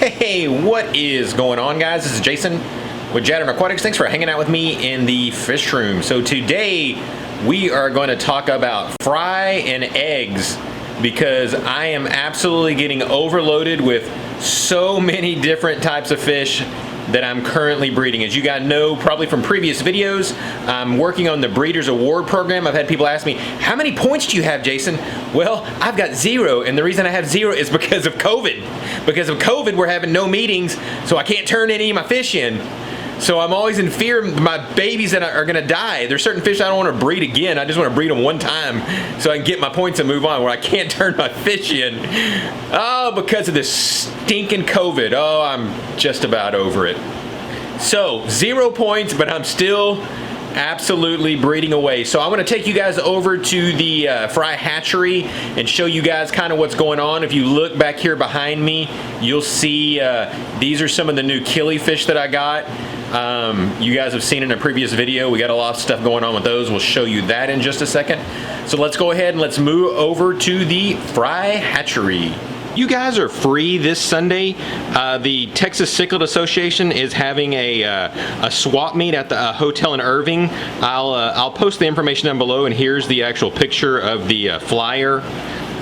Hey, what is going on, guys? This is Jason with Jadren Aquatics. Thanks for hanging out with me in the fish room. So today we are going to talk about fry and eggs because I am absolutely getting overloaded with so many different types of fish that I'm currently breeding. As you guys know, probably from previous videos, I'm working on the Breeders Award program. I've had people ask me, how many points do you have, Jason? Well, I've got 0, and the reason I have 0 is because of COVID. Because of COVID, we're having no meetings, so I can't turn any of my fish in. So I'm always in fear of my babies that are gonna die. There's certain fish I don't want to breed again. I just want to breed them one time so I can get my points and move on, where I can't turn my fish in. Oh, because of this stinking COVID. Oh, I'm just about over it. So 0 points, but I'm still absolutely breeding away. So I want to take you guys over to the Fry Hatchery and show you guys kind of what's going on. If you look back here behind me, you'll see these are some of the new Killifish that I got. You guys have seen in a previous video. We got a lot of stuff going on with those. We'll show you that in just a second. So let's go ahead and let's move over to the Fry Hatchery. You guys are free this Sunday. The Texas Cichlid Association is having a swap meet at the hotel in Irving. I'll post the information down below, and here's the actual picture of the flyer.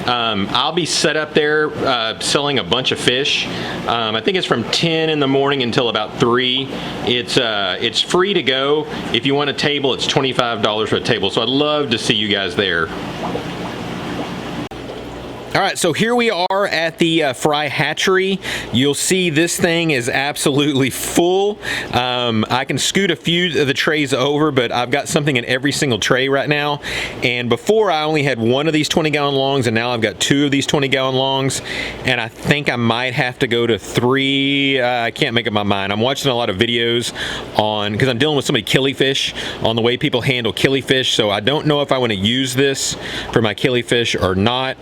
I'll be set up there selling a bunch of fish. I think it's from 10 in the morning until about 3. It's free to go. If you want a table, it's $25 for a table. So I'd love to see you guys there. All right, so here we are at the Fry Hatchery. You'll see this thing is absolutely full. I can scoot a few of the trays over, but I've got something in every single tray right now. And before I only had 1 of these 20-gallon longs, and now I've got 2 of these 20-gallon longs. And I think I might have to go to 3. I can't make up my mind. I'm watching a lot of videos on, because I'm dealing with so many killifish, on the way people handle killifish. So I don't know if I want to use this for my killifish or not.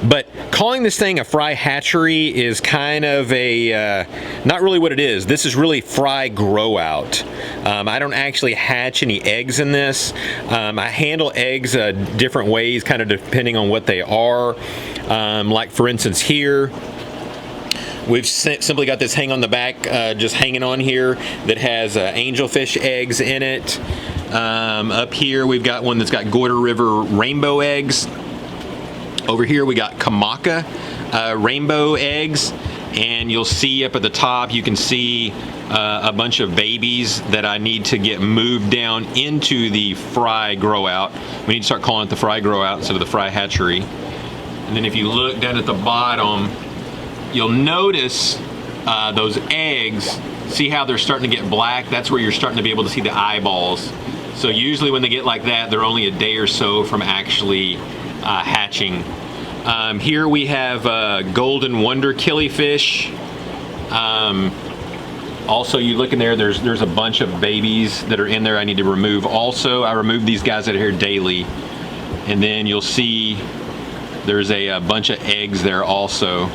But calling this thing a fry hatchery is kind of a, not really what it is. This is really fry grow out. I don't actually hatch any eggs in this. I handle eggs different ways, kind of depending on what they are. Like for instance here, we've simply got this hang on the back, just hanging on here, that has angelfish eggs in it. Up here we've got one that's got Rhode River rainbow eggs. Over here we got Kamaka rainbow eggs, and you'll see up at the top, you can see a bunch of babies that I need to get moved down into the fry grow out. We need to start calling it the fry grow out instead of the fry hatchery. And then if you look down at the bottom, you'll notice those eggs, see how they're starting to get black? That's where you're starting to be able to see the eyeballs. So usually when they get like that, they're only a day or so from actually hatching. Here we have golden wonder killifish. Also, you look in there, there's a bunch of babies that are in there I need to remove. Also, I remove these guys that are here daily. And then you'll see there's a bunch of eggs there also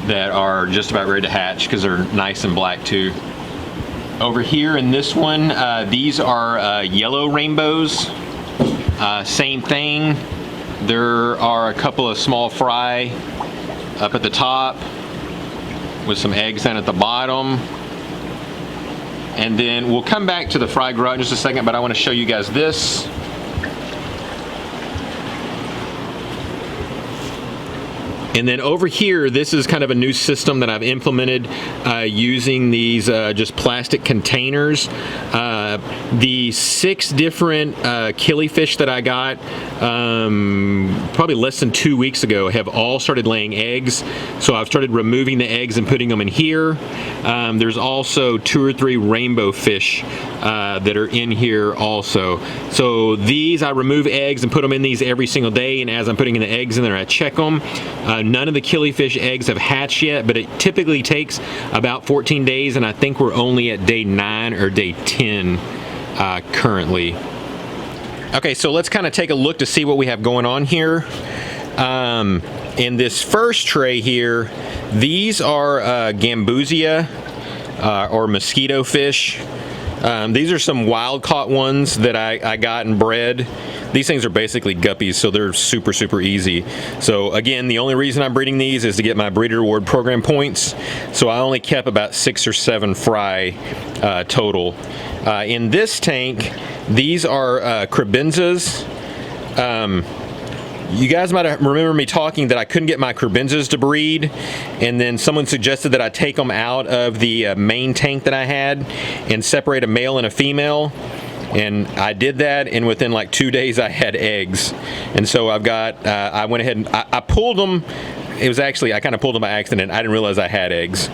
that are just about ready to hatch because they're nice and black too. Over here in this one, these are yellow rainbows. Same thing. There are a couple of small fry up at the top with some eggs down at the bottom. And then we'll come back to the fry grow out in just a second, but I want to show you guys this. And then over here, this is kind of a new system that I've implemented using these just plastic containers. The 6 different killifish that I got probably less than 2 weeks ago have all started laying eggs. So I've started removing the eggs and putting them in here. There's also 2 or 3 rainbow fish that are in here also. So these, I remove eggs and put them in these every single day, and as I'm putting in the eggs in there, I check them. None of the killifish eggs have hatched yet, but it typically takes about 14 days, and I think we're only at day 9 or day 10 currently. Okay, so let's kind of take a look to see what we have going on here. In this first tray here, these are Gambusia or mosquito fish. These are some wild caught ones that I got and bred. These things are basically guppies, so they're super, super easy. So again, the only reason I'm breeding these is to get my breeder reward program points. So I only kept about 6 or 7 fry total. In this tank, these are cribenzas. You guys might remember me talking that I couldn't get my cribenzas to breed, and then someone suggested that I take them out of the main tank that I had and separate a male and a female. And I did that, and within like 2 days I had eggs. And so I've got, I went ahead and I pulled them. It was actually, I kind of pulled them by accident. I didn't realize I had eggs.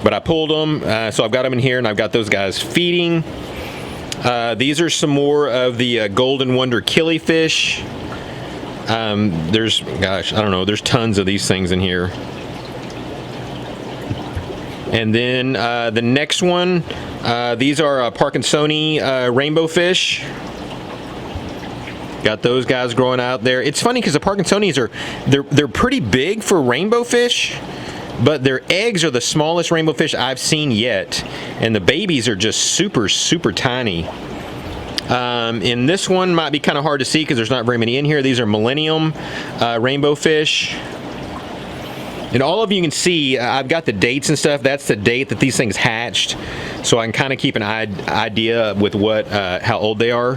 But I pulled them, so I've got them in here, and I've got those guys feeding. These are some more of the Golden Wonder Killifish. There's, gosh, I don't know, there's tons of these things in here. And then the next one, these are Sony rainbow fish. Got those guys growing out there. It's funny because the Sony's are, they're pretty big for rainbow fish, but their eggs are the smallest rainbow fish I've seen yet, and the babies are just super, super tiny. In this one, might be kind of hard to see because there's not very many in here. These are Millennium rainbow fish. And all of you can see, I've got the dates and stuff. That's the date that these things hatched, so I can kind of keep an idea with what how old they are.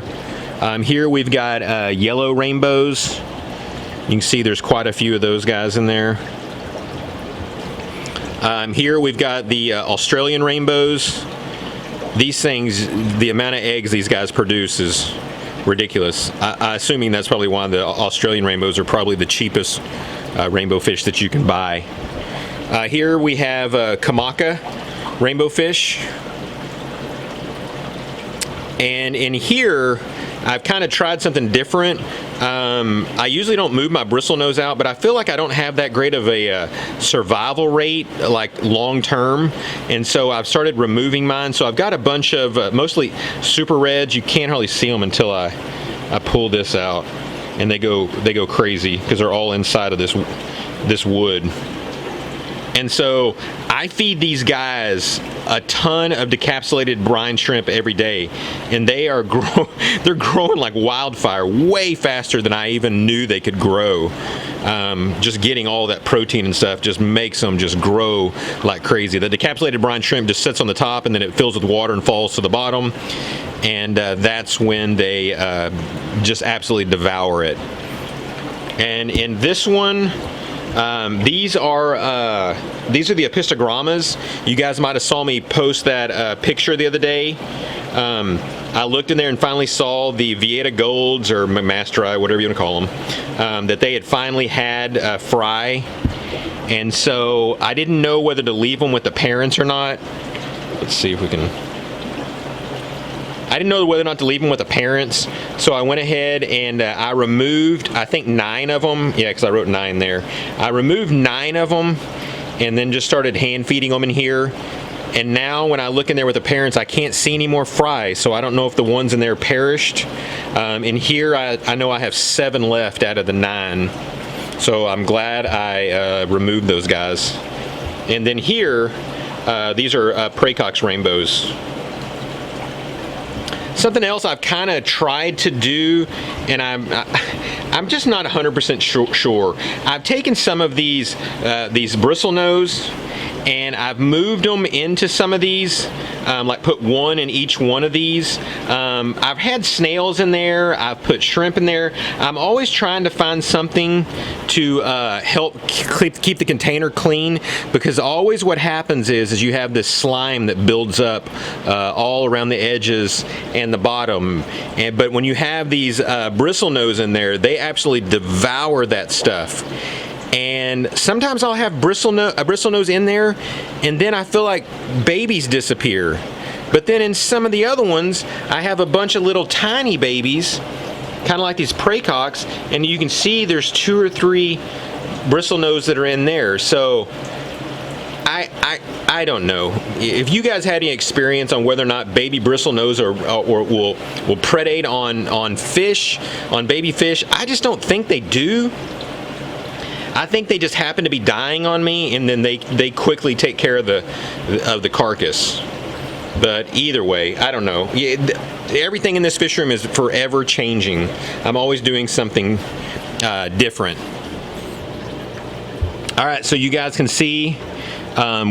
Here we've got yellow rainbows. You can see there's quite a few of those guys in there. Here we've got the Australian rainbows. These things, the amount of eggs these guys produce is ridiculous. Assuming that's probably why the Australian rainbows are probably the cheapest rainbow fish that you can buy. Here we have Kamaka rainbow fish. And in here, I've kind of tried something different. I usually don't move my bristle nose out, but I feel like I don't have that great of a survival rate, like long term, and so I've started removing mine. So I've got a bunch of mostly super reds. You can't hardly see them until I pull this out, and they go crazy because they're all inside of this wood. And so I feed these guys a ton of decapsulated brine shrimp every day, and they are they're growing like wildfire, way faster than I even knew they could grow. Just getting all that protein and stuff just makes them just grow like crazy. The decapsulated brine shrimp just sits on the top, and then it fills with water and falls to the bottom, and that's when they just absolutely devour it. And in this one, these are the apistogrammas. You guys might have saw me post that picture the other day. I looked in there and finally saw the Vieta Golds, or Masteri, whatever you want to call them, that they had finally had fry. And so I didn't know whether to leave them with the parents or not. Let's see if we can... I didn't know whether or not to leave them with the parents, so I went ahead and I removed, I think, 9 of them. Yeah, because I wrote 9 there. I removed 9 of them and then just started hand feeding them in here. And now when I look in there with the parents, I can't see any more fry, so I don't know if the ones in there perished. In here, I know I have 7 left out of the 9, so I'm glad I removed those guys. And then here, these are Prachakox Rainbows. Something else I've kind of tried to do, and I'm just not 100% sure. I've taken some of these bristlenose, and I've moved them into some of these, like put 1 in each one of these. I've had snails in there, I've put shrimp in there. I'm always trying to find something to help keep the container clean, because always what happens is you have this slime that builds up all around the edges and the bottom. But when you have these bristlenose in there, they absolutely devour that stuff. And sometimes I'll have bristlenose in there, and then I feel like babies disappear. But then in some of the other ones, I have a bunch of little tiny babies, kind of like these Prachakox, and you can see there's 2 or 3 bristlenose that are in there. So I don't know. If you guys had any experience on whether or not baby bristlenose will predate on fish, on baby fish, I just don't think they do. I think they just happen to be dying on me, and then they quickly take care of the carcass. But either way, I don't know. Everything in this fish room is forever changing. I'm always doing something different. All right, so you guys can see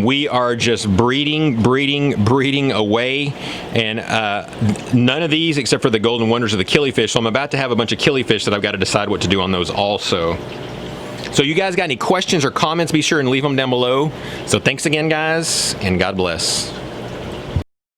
we are just breeding away, and none of these except for the golden wonders of the killifish. So I'm about to have a bunch of killifish that I've got to decide what to do on those also. So you guys got any questions or comments, be sure and leave them down below. So thanks again, guys, and God bless.